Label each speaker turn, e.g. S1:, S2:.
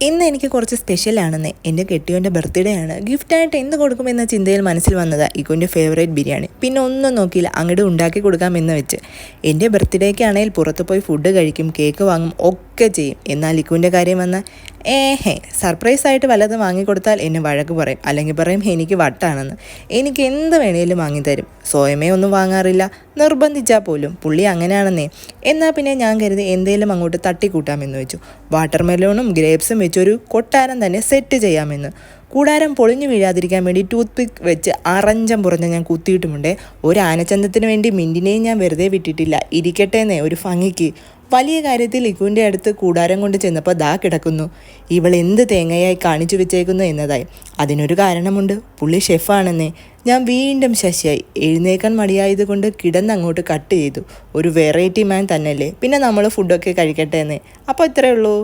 S1: ഇന്ന് എനിക്ക് കുറച്ച് സ്പെഷ്യലാണെന്ന്. എൻ്റെ കെട്ടിയോൻ്റെ ബർത്ത്ഡേ ആണ്. ഗിഫ്റ്റായിട്ട് എന്ത് കൊടുക്കുമെന്ന ചിന്തയിൽ മനസ്സിൽ വന്നതാണ് ഇക്കുൻ്റെ ഫേവറേറ്റ് ബിരിയാണി. പിന്നെ ഒന്നും നോക്കിയില്ല, അങ്ങോട്ട് ഉണ്ടാക്കി കൊടുക്കാമെന്ന് വെച്ച്. എൻ്റെ ബർത്ത്ഡേക്കാണെങ്കിൽ പുറത്ത് പോയി ഫുഡ് കഴിക്കും, കേക്ക് വാങ്ങും, ഒക്കെ ചെയ്യും. എന്നാൽ ഇക്കുൻ്റെ കാര്യം വന്നാൽ സർപ്രൈസായിട്ട് വല്ലതും വാങ്ങിക്കൊടുത്താൽ എന്നെ വഴക്ക് പറയും, അല്ലെങ്കിൽ പറയും എനിക്ക് വട്ടാണെന്ന്. എനിക്ക് എന്ത് വേണേലും വാങ്ങിത്തരും. സ്വയമേ ഒന്നും വാങ്ങാറില്ല, നിർബന്ധിച്ചാൽ പോലും. പുള്ളി അങ്ങനെയാണെന്നേ. എന്നാൽ പിന്നെ ഞാൻ കരുതി എന്തേലും അങ്ങോട്ട് തട്ടിക്കൂട്ടാമെന്ന് വെച്ചു. വാട്ടർ മെലോണും ഗ്രേപ്സും വെച്ചൊരു കൊട്ടാരം തന്നെ സെറ്റ് ചെയ്യാമെന്ന്. കൂടാരം പൊളിഞ്ഞു വീഴാതിരിക്കാൻ വേണ്ടി ടൂത്ത് പിക്ക് വെച്ച് അറഞ്ചം പുറഞ്ഞ് ഞാൻ കുത്തിയിട്ടുമുണ്ടേ. ഒരു ആനച്ചന്തത്തിന് വേണ്ടി മിൻറ്റിനെയും ഞാൻ വെറുതെ വിട്ടിട്ടില്ല. ഇരിക്കട്ടേന്നേ ഒരു ഭംഗിക്ക്. വലിയ കാര്യത്തിൽ ഇക്കുവിൻ്റെ അടുത്ത് കൂടാരം കൊണ്ട് ചെന്നപ്പോൾ ദാ കിടക്കുന്നു. ഇവൾ എന്ത് തേങ്ങയായി കാണിച്ചു വെച്ചേക്കുന്നു എന്നതായി. അതിനൊരു കാരണമുണ്ട്, പുള്ളി ഷെഫാണെന്നേ. ഞാൻ വീണ്ടും ശശിയായി. എഴുന്നേക്കാൻ മടിയായതുകൊണ്ട് കിടന്നങ്ങോട്ട് കട്ട് ചെയ്തു. ഒരു വെറൈറ്റി മാൻ തന്നെയല്ലേ. പിന്നെ നമ്മൾ ഫുഡൊക്കെ കഴിക്കട്ടെ എന്നേ. അപ്പോൾ ഇത്രയേ ഉള്ളൂ.